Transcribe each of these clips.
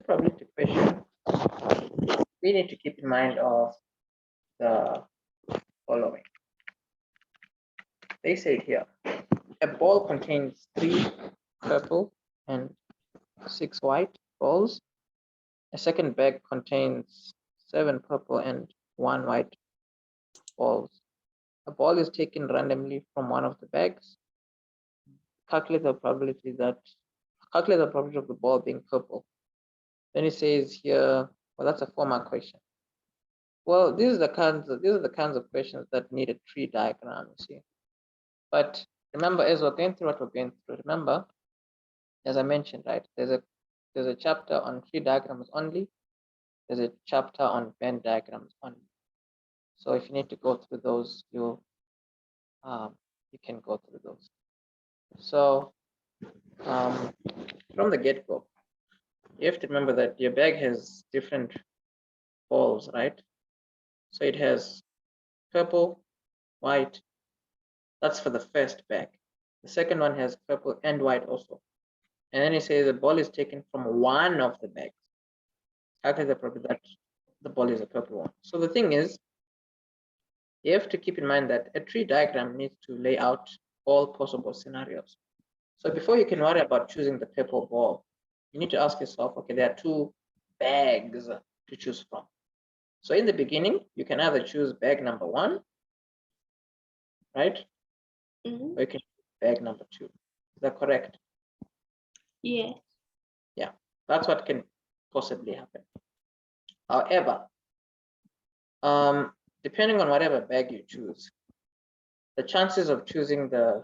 probability question, we need to keep in mind of the following. They say here, a ball contains 3 purple and 6 white balls. A second bag contains 7 purple and 1 white balls. A ball is taken randomly from one of the bags. Calculate the probability of the ball being purple. Then it says here, well, that's a 4-mark question. Well, these are the kinds of questions that need a tree diagram, you see. But remember, as we're going through what we're going through, remember, as I mentioned, right, there's a chapter on tree diagrams only. There's a chapter on Venn diagrams only. So if you need to go through those, you can go through those. So from the get-go, you have to remember that your bag has different balls, right? So it has purple, white. That's for the first bag. The second one has purple and white also. And then it says the ball is taken from one of the bags. Calculate the probability that the ball is a purple one. So the thing is, you have to keep in mind that a tree diagram needs to lay out all possible scenarios. So before you can worry about choosing the purple ball, you need to ask yourself, okay, there are 2 bags to choose from. So in the beginning, you can either choose bag number 1, right? Or you can choose bag number 2. Is that correct? Yeah. Yeah, that's what can possibly happen. However, depending on whatever bag you choose, the chances of choosing the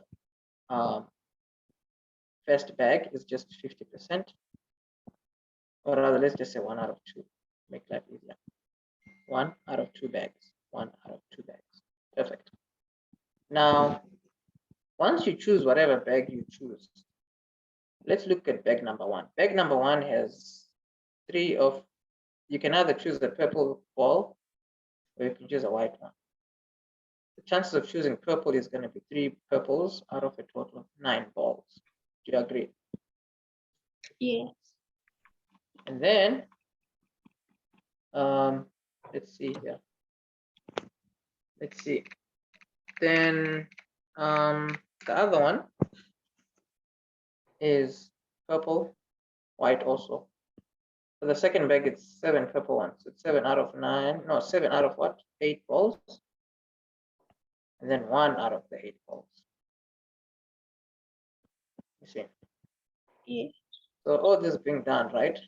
first bag is just 50%, or rather, let's just say 1 out of 2, make life easier. 1 out of 2 bags, 1 out of 2 bags. Perfect. Now, once you choose whatever bag you choose, let's look at bag number 1. Bag number 1 has 3 of, you can either choose the purple ball or you can choose a white one. The chances of choosing purple is going to be 3 purples out of a total of 9 balls. Do you agree? Yes. And then, let's see here. Let's see. Then the other one is purple, white also. For the second bag, it's 7 purple ones. It's 7 out of 9. No, 7 out of what? 8 balls. And then 1 out of the 8 balls. You see? Yeah. So all this being done, right?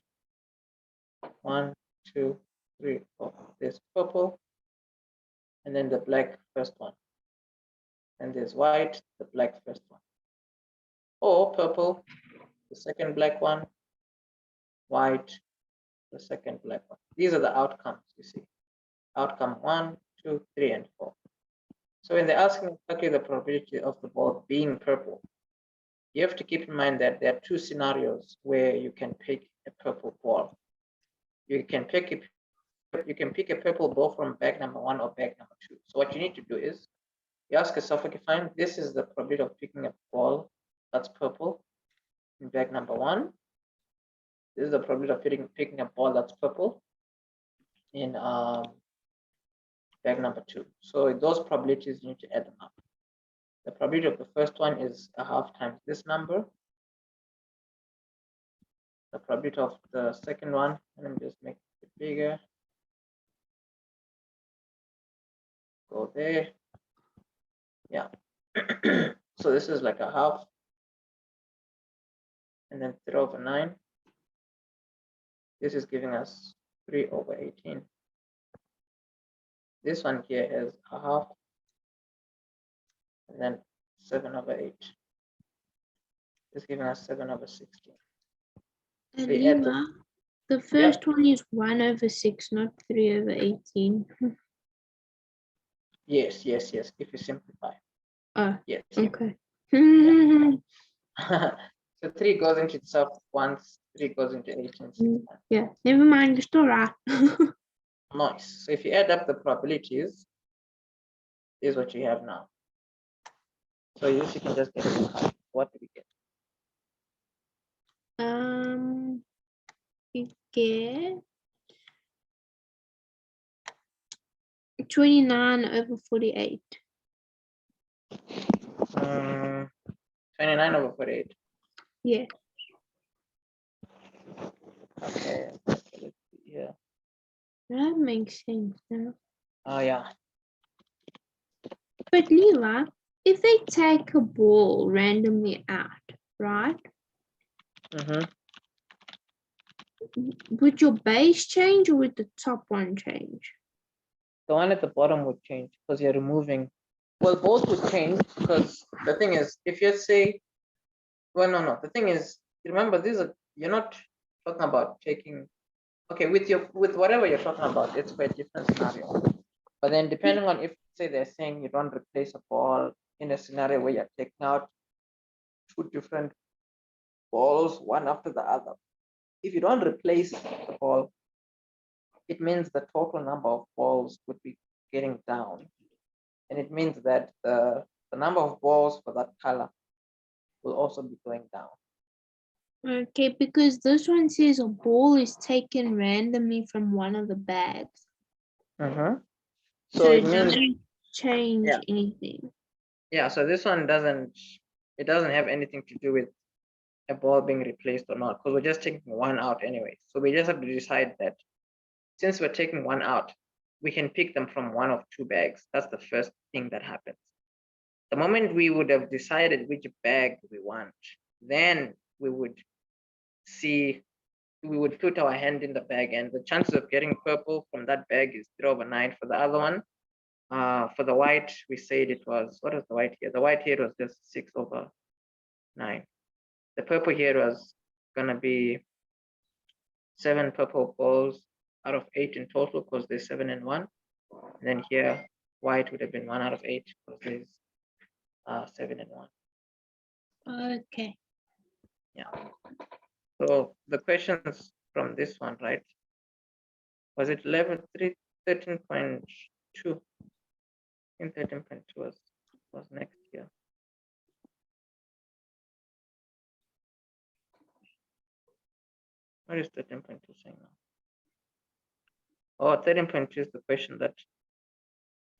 1, 2, 3, 4. There's purple, and then the black first one. And there's white, the black first one. Or purple, the second black one, white, the second black one. These are the outcomes, you see. Outcome 1, 2, 3, and 4. So when they're asking exactly the probability of the ball being purple, you have to keep in mind that there are 2 scenarios where you can pick a purple ball. You can pick a purple ball from bag number 1 or bag number 2. So what you need to do is you ask yourself, okay, fine, this is the probability of picking a ball that's purple in bag number 1. This is the probability of picking a ball that's purple in bag number 2. So those probabilities, you need to add them up. The probability of the first one is a half times this number. The probability of the second one, and let me just make it bigger. Go there. Yeah. So this is like a half. And then 3 over 9. This is giving us 3 over 18. This one here is a half. And then 7 over 8. It's giving us 7 over 16. Lima, the first one is 1 over 6, not 3 over 18. Yes, yes, yes. If you simplify. Oh, yes. Okay. So 3 goes into itself once, 3 goes into 18. Yeah, never mind, you're still right. Nice. So if you add up the probabilities, here's what you have now. So you can just get it. What do we get? get 29 over 48. 29 over 48. Yeah. Okay. Let's see here. That makes sense now. Oh yeah. But Leela, if they take a ball randomly out, right? Mm-hmm. Would your base change or would the top one change? The one at the bottom would change because you're removing. Well, both would change because the thing is, if you say, well, no. The thing is, remember, you're not talking about taking. Okay, with whatever you're talking about, it's for a different scenario. But then, depending on if say they're saying you don't replace a ball in a scenario where you're taking out two different balls one after the other. If you don't replace the ball, it means the total number of balls would be getting down. And it means that the number of balls for that color will also be going down. Okay, because this one says a ball is taken randomly from one of the bags. Mm-hmm. So it it means, doesn't change yeah. anything. Yeah, so this one doesn't have anything to do with a ball being replaced or not, because we're just taking one out anyway. So we just have to decide that since we're taking one out, we can pick them from one of two bags. That's the first thing that happens. The moment we would have decided which bag we want, then we would put our hand in the bag, and the chances of getting purple from that bag is 3/9. For the other one, for the white, we said it was, what was the white here? The white here was just 6/9. The purple here was gonna be 7 purple balls out of 8 in total because there's 7 and 1. And then here, white would have been 1 out of 8 because there's 7 and 1. Okay. Yeah. So the questions from this one, right? Was it level 13.2? In 13.2 was next year. What is 13.2 saying now? Oh, 13.2 is the question that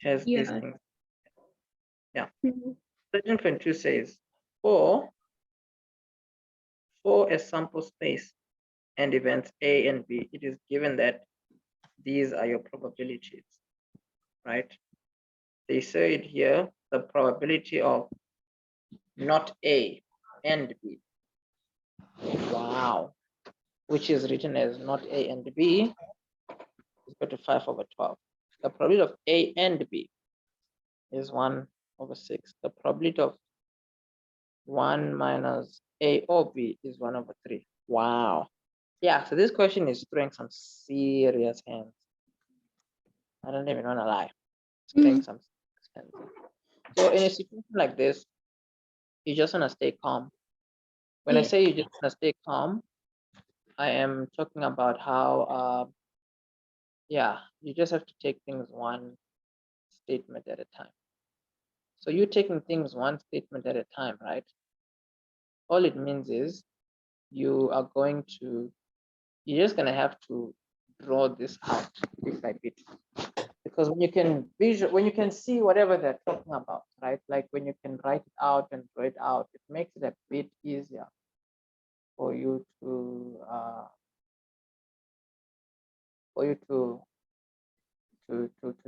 has these things. Yeah. 13.2 says for a sample space and events A and B, it is given that these are your probabilities, right? They say it here, the probability of not A and B. Wow. Which is written as not A and B is equal to 5/12. The probability of A and B is 1/6. The probability of 1 minus A or B is 1/3. Wow. Yeah, so this question is throwing some serious hands. I don't even want to lie. It's throwing some hands. So in a situation like this, you just want to stay calm. When I say you just want to stay calm, I am talking about how, you just have to take things one statement at a time. So you're taking things one statement at a time, right? All it means is you're just gonna have to draw this out bit by bit. Because when you can see whatever they're talking about, right? Like when you can write it out and draw it out, it makes it a bit easier for you to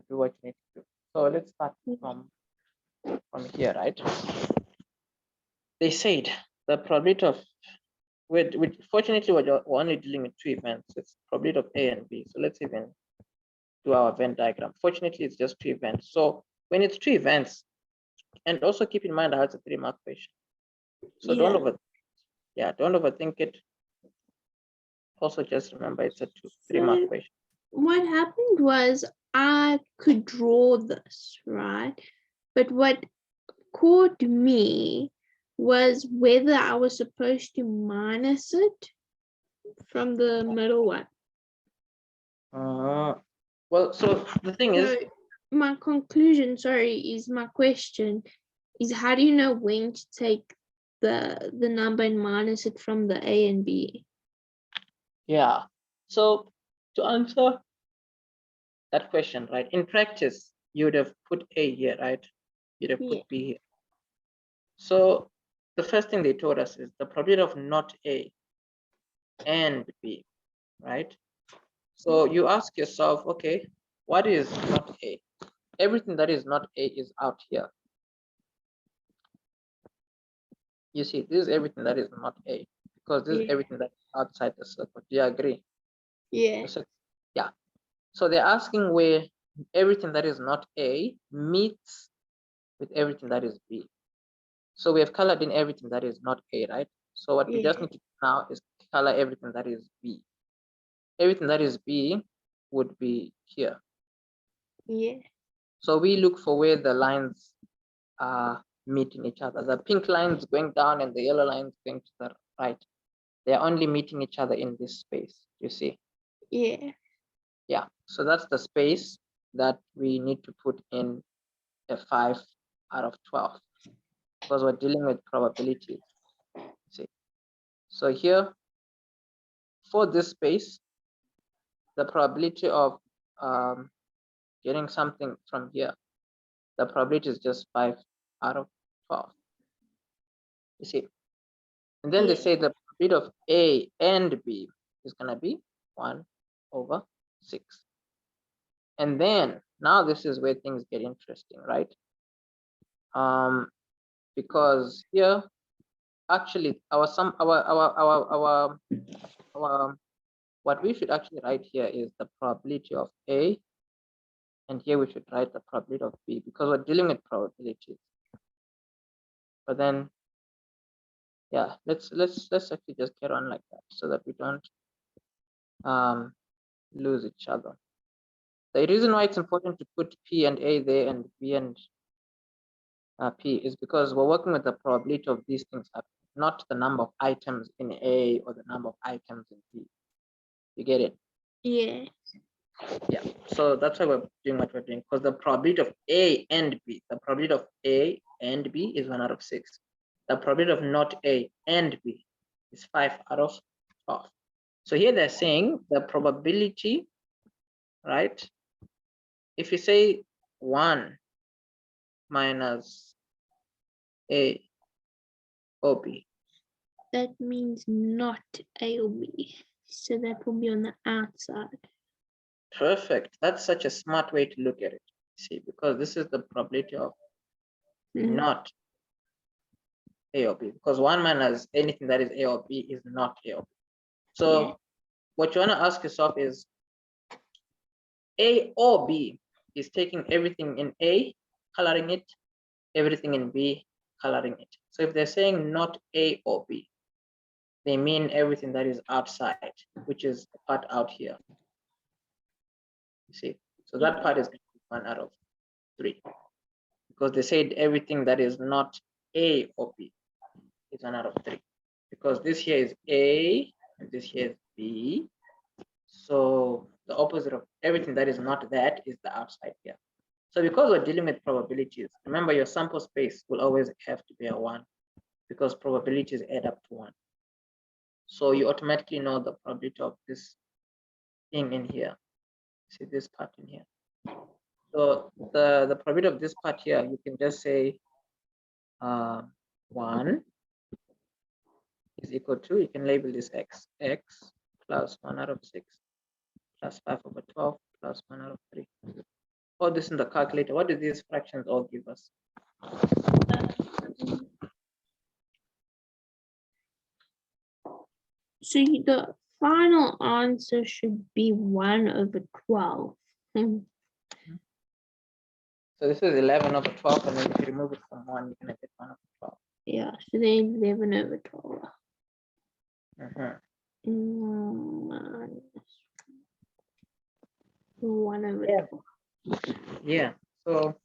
do what you need to do. So let's start from here, right? They said the probability of fortunately we're only dealing with two events. It's probability of A and B. So let's even do our Venn diagram. Fortunately, it's just two events. So when it's two events, and also keep in mind how it's a 3-mark question. So don't overthink it. Also just remember it's a 3-mark question. What happened was I could draw this, right? But what caught me was whether I was supposed to minus it from the middle one. Well, so the thing is, my conclusion, is my question is how do you know when to take the number and minus it from the A and B? Yeah, So to answer that question, right, in practice, you would have put A here, right? You'd have put B here. So the first thing they told us is the probability of not A and B, right? So you ask yourself, okay, what is not A? Everything that is not A is out here. You see, this is everything that is not A, because this is everything that is outside the circle. Do you agree? Yeah. Yeah. So they're asking where everything that is not A meets with everything that is B. So we have colored in everything that is not A, right? So what we just need to do now is color everything that is B. Everything that is B would be here. Yeah. So we look for where the lines are meeting each other. The pink lines going down and the yellow lines going to the right. They're only meeting each other in this space, you see? Yeah. Yeah, so that's the space that we need to put in a 5 out of 12 because we're dealing with probabilities. See, so here for this space, the probability of getting something from here, the probability is just 5 out of 12. You see, and then they say the probability of A and B is going to be 1/6. And then now this is where things get interesting, right? Because here actually our what we should actually write here is the probability of A, and here we should write the probability of B because we're dealing with probabilities. But then, yeah, let's actually just get on like that so that we don't lose each other. The reason why it's important to put P and A there and B and P is because we're working with the probability of these things happening, not the number of items in A or the number of items in B. You get it? Yeah. Yeah, so that's why we're doing what we're doing, because the probability of A and B, the probability of A and B is 1 out of 6. The probability of not A and B is 5 out of 12. So here they're saying the probability, right? If you say 1 minus A or B. That means not A or B. So that will be on the outside. Perfect. That's such a smart way to look at it. See, because this is the probability of not A or B, because 1 minus anything that is A or B is not A or B. So what you want to ask yourself is A or B is taking everything in A, coloring it, everything in B, coloring it. So if they're saying not A or B, they mean everything that is outside, which is the part out here. You see, so that part is 1 out of 3 because they said everything that is not A or B is 1 out of 3 because this here is A and this here is B. So the opposite of everything that is not that is the outside here. So because we're dealing with probabilities, remember your sample space will always have to be a 1 because probabilities add up to 1. So you automatically know the probability of this thing in here. See this part in here. So the probability of this part here, you can just say 1 is equal to, you can label this x plus 1 out of 6 plus 5/12 plus 1 out of 3. All this in the calculator. What do these fractions all give us? So the final answer should be 1/12. So this is 11/12, and then if you remove it from 1, you can get 1/12. Yeah, so then 11/12. Minus 1/12. Yeah, so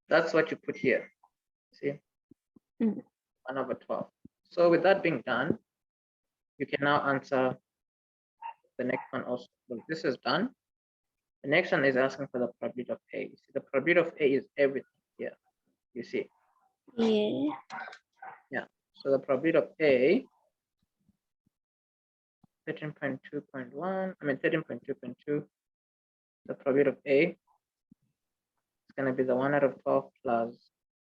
that's what you put here. See, 1/12. So with that being done, you can now answer the next one also. Well, this is done. The next one is asking for the probability of A. You see, the probability of A is everything here. You see. Yeah. Yeah. So the probability of A 13.2.1, I mean 13.2.2, the probability of A is going to be the 1 out of 12 plus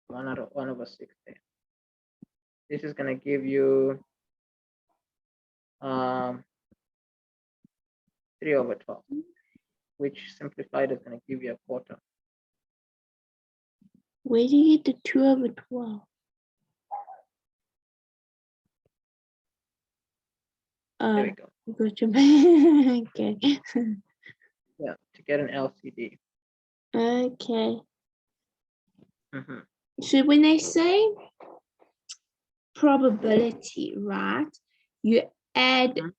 1 over 6 there. This is going to give you 3 over 12, which simplified is going to give you a quarter. Where do you get the 2 over 12? There we go. Go to okay. Yeah, to get an LCD. Okay. Mhm. So when they say probability, right? You add them.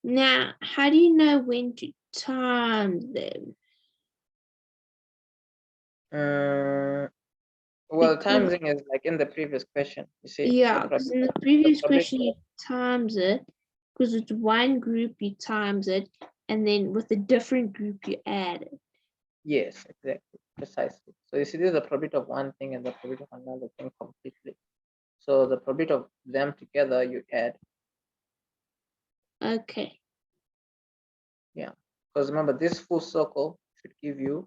Now, how do you know when to times them? Well, Because- timesing is like in the previous question. You see, Yeah, because in the previous question you times it, because it's one group you times it, and then with a different group you add it. Yes, exactly, precisely. So you see, this is the probability of one thing and the probability of another thing completely. So the probability of them together you add. Okay. Yeah, because remember, this full circle should give you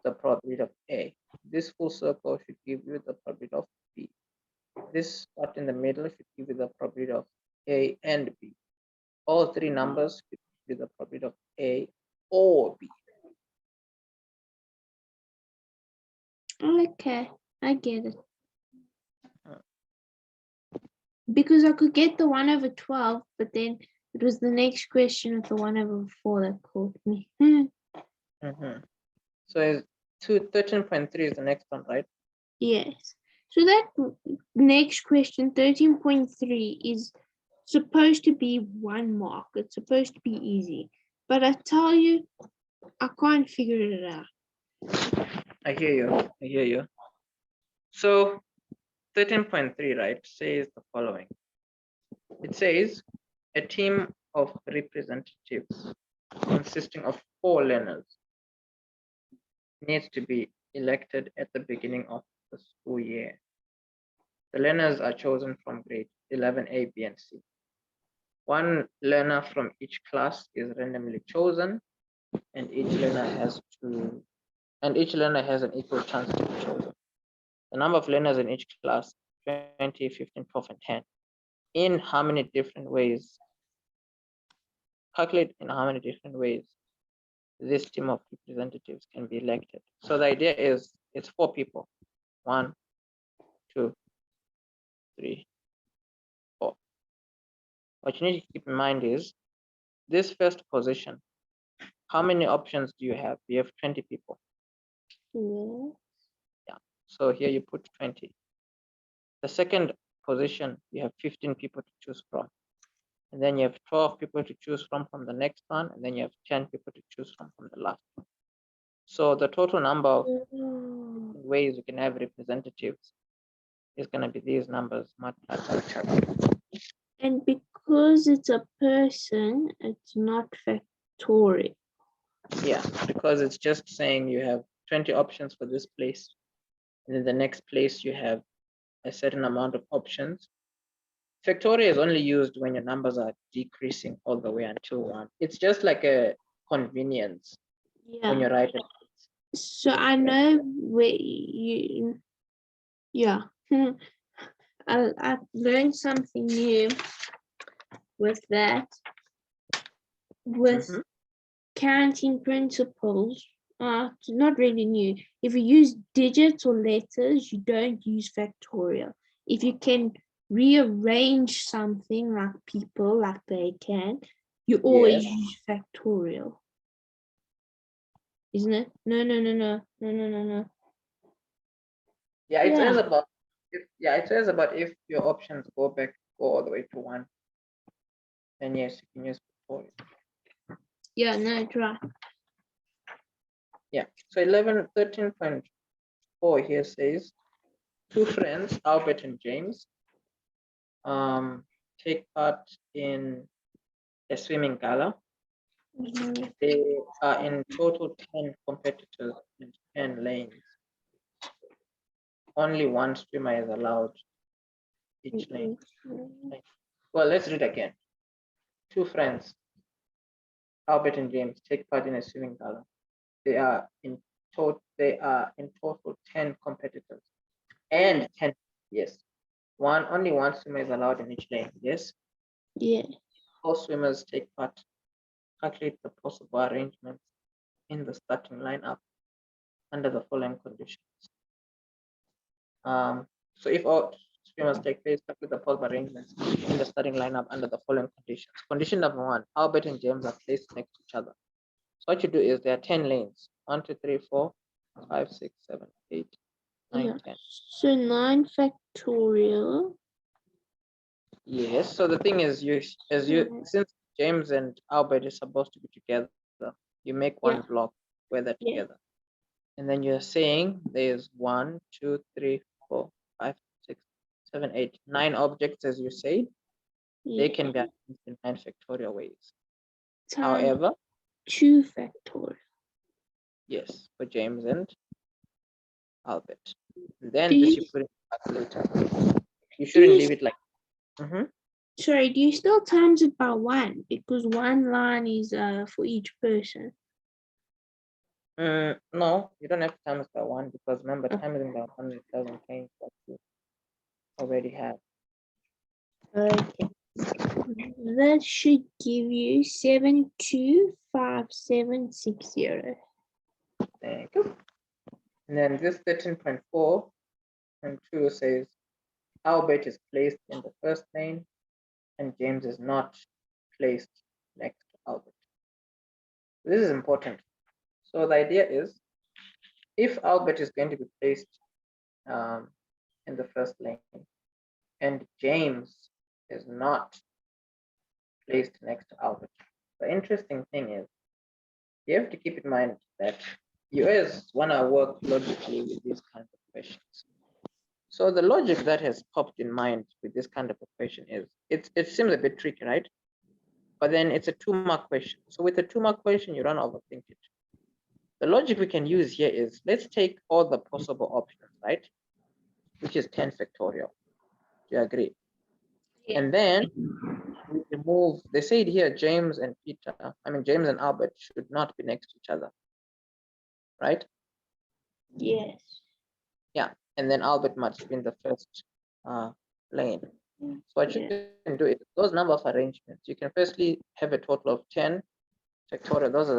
the probability of A. This full circle should give you the probability of B. This part in the middle should give you the probability of A and B. All three numbers should give you the probability of A or B. Okay, I get it. Because I could get the 1 over 12, but then it was the next question with the 1 over 4 that caught me. So is 13.3 is the next one, right? Yes. So that next question, 13.3, is supposed to be 1 mark. It's supposed to be easy. But I tell you, I can't figure it out. I hear you. I hear you. So 13.3, right, says the following. It says a team of representatives consisting of 4 learners needs to be elected at the beginning of the school year. The learners are chosen from grade 11A, B, and C. One learner from each class is randomly chosen, and each learner has an equal chance to be chosen. The number of learners in each class, 20, 15, 12, and 10. In how many different ways? Calculate in how many different ways this team of representatives can be elected. So the idea is it's 4 people. 1, 2, 3, 4. What you need to keep in mind is this first position. How many options do you have? You have 20 people. Yeah. So here you put 20. The second position, you have 15 people to choose from. And then you have 12 people to choose from the next one. And then you have 10 people to choose from the last one. So the total number of ways you can have representatives is going to be these numbers multiplied by each other. And because it's a person, it's not factorial. Yeah, because it's just saying you have 20 options for this place. And in the next place, you have a certain amount of options. Factorial is only used when your numbers are decreasing all the way until 1. It's just like a convenience when you're writing. So I know where you, yeah. I learned something new with that. With counting principles, it's not really new. If you use digits or letters, you don't use factorial. If you can rearrange something like people, like they can, you always use factorial. Isn't it? No. Yeah, it says about if your options go all the way to 1, then yes, you can use factorial. Yeah, no, try. Yeah, so 13.4 here says 2 friends, Albert and James, take part in a swimming gala. They are in total 10 competitors and 10 lanes. Only one swimmer is allowed each lane. Well, let's read again. Two friends, Albert and James, take part in a swimming gala. They are in total 10 competitors and 10, yes. Only one swimmer is allowed in each lane, yes? Yeah. All swimmers take part. Calculate the possible arrangements in the starting lineup under the following conditions. So if all swimmers take place, calculate the possible arrangements in the starting lineup under the following conditions. Condition number one, Albert and James are placed next to each other. So what you do is there are 10 lanes. 1, 2, 3, 4, 5, 6, 7, 8, 9, Yeah. 10. So 9 factorial. Yes. So the thing is, since James and Albert is supposed to be together, you make one Yeah. block where they're Yeah. together. And then you're saying there's 1, 2, 3, 4, 5, 6, 7, 8, 9 objects, as you say. Yeah. They can be arranged in 9 factorial ways. Times However, 2 factorial. yes, for James and Albert. Then Do this you, you put in the calculator. You do shouldn't you leave it like. sorry, do you still times it by 1? Because one line is for each person. No, you don't have to times by 1 because remember, timing by 1 it doesn't change what you already have. Okay. That should give you 725760. Thank you. And then this 13.4 and 2 says Albert is placed in the first lane and James is not placed next to Albert. This is important. So the idea is if Albert is going to be placed in the first lane and James is not placed next to Albert, the interesting thing is you have to keep in mind that you always want to work logically with these kinds of questions. So the logic that has popped in mind with this kind of a question is, it seems a bit tricky, right? But then it's a 2-mark question. So with a 2-mark question, you don't overthink it. The logic we can use here is, let's take all the possible options, right? Which is 10 factorial. Do you agree? Yeah. And then we remove, they said here, James and Albert should not be next to each other, right? Yes. Yeah, and then Albert must be in the first lane. So what you can do is those number of arrangements. You can firstly have a total of 10 factorial. Those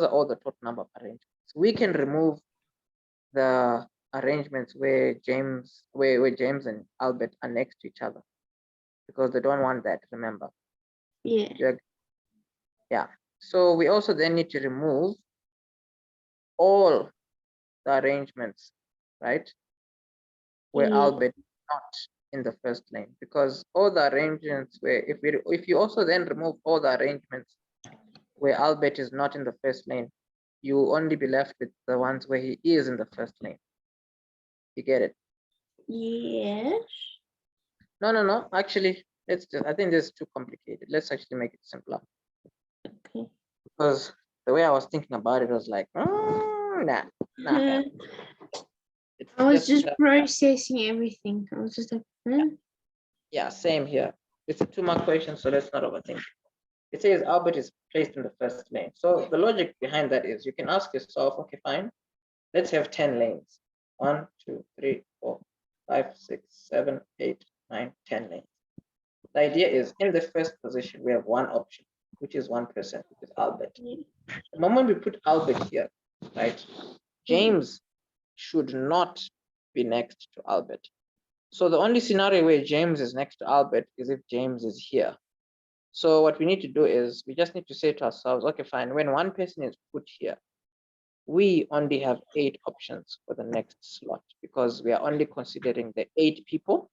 are all the total number of arrangements. We can remove the arrangements where James and Albert are next to each other because they don't want that. Remember. Yeah. Yeah. So we also then need to remove all the arrangements, right? Where Albert is not in the first lane, because all the arrangements where if you also then remove all the arrangements where Albert is not in the first lane, you will only be left with the ones where he is in the first lane. You get it? Yes. No. Actually, I think this is too complicated. Let's actually make it simpler. Okay. Because the way I was thinking about it was like, nah. I was just processing everything. I was just like, Yeah, same here. It's a 2-mark question, so let's not overthink it. It says Albert is placed in the first lane. So the logic behind that is you can ask yourself, okay, fine, let's have 10 lanes. 1, 2, 3, 4, 5, 6, 7, 8, 9, 10 lanes. The idea is in the first position, we have one option, which is 1%, which is Albert. The moment we put Albert here, right, James should not be next to Albert. So the only scenario where James is next to Albert is if James is here. So what we need to do is we just need to say to ourselves, okay, fine, when one person is put here, we only have 8 options for the next slot because we are only considering the 8 people,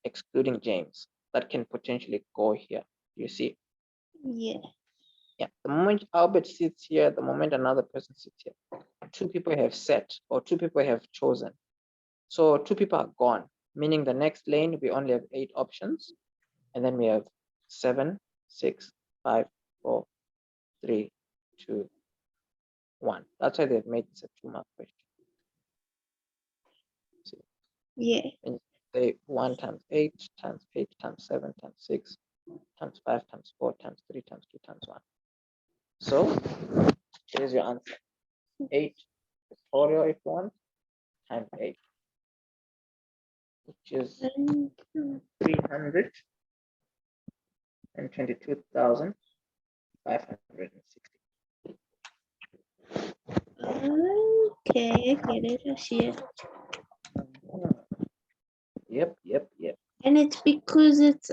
excluding James, that can potentially go here. You see? Yeah. Yeah. The moment Albert sits here, the moment another person sits here, 2 people have set or 2 people have chosen. So 2 people are gone, meaning the next lane, we only have 8 options. And then we have 7, 6, 5, 4, 3, 2, 1. That's why they've made this a 2-mark question. See? Yeah. And say 1 times 8 times 8 times 7 times 6 times 5 times 4 times 3 times 2 times 1. So here's your answer. 8 factorial if you want, times 8, which is 322,560. Okay, I get it. I see it. Yep. And it's because it's